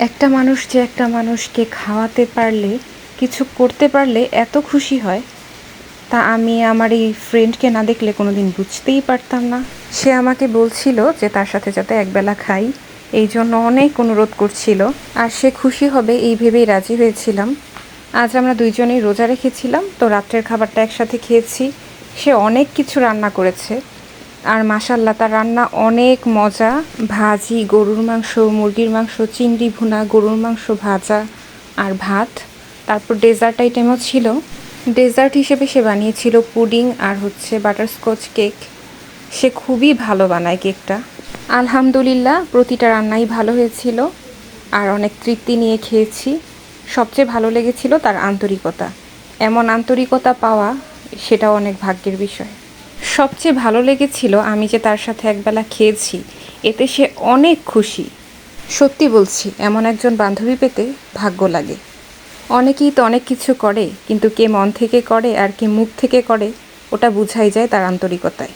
একটা মানুষ যে একটা মানুষকে খাওয়াতে পারলে, কিছু করতে পারলে এত খুশি হয়, তা আমি আমার এই ফ্রেন্ডকে না দেখলে কোনো দিন বুঝতেই পারতাম না। সে আমাকে বলছিল যে তার সাথে যাতে একবেলা খাই, এই জন্য অনেক অনুরোধ করছিল, আর সে খুশি হবে এই ভেবেই রাজি হয়েছিলাম। আজ আমরা দুইজনেই রোজা রেখেছিলাম, তো রাত্রের খাবারটা একসাথে খেয়েছি। সে অনেক কিছু রান্না করেছে, আর মাশাল্লাহ তার রান্না অনেক মজা। ভাজি, গরুর মাংস, মুরগির মাংস, চিংড়ি ভুনা, গরুর মাংস ভাজা আর ভাত। তারপর ডেজার্ট আইটেমও ছিল। ডেজার্ট হিসেবে সে বানিয়েছিল পুডিং আর বাটারস্কচ কেক। সে খুবই ভালো বানায় কেকটা। আলহামদুলিল্লাহ, প্রতিটা রান্নাই ভালো হয়েছিল আর অনেক তৃপ্তি নিয়ে খেয়েছি। সবচেয়ে ভালো লেগেছিল তার আন্তরিকতা। এমন আন্তরিকতা পাওয়া, সেটাও অনেক ভাগ্যের বিষয়। সবচেয়ে ভালো লেগেছিল আমি যে তার সাথে একবেলা খেয়েছি, এতে সে অনেক খুশি। সত্যি বলছি, এমন একজন বান্ধবী পেতে ভাগ্য লাগে। অনেকেই তো অনেক কিছু করে, কিন্তু কে মন থেকে করে আর কে মুখ থেকে করে, ওটা বোঝাই যায় তার আন্তরিকতায়।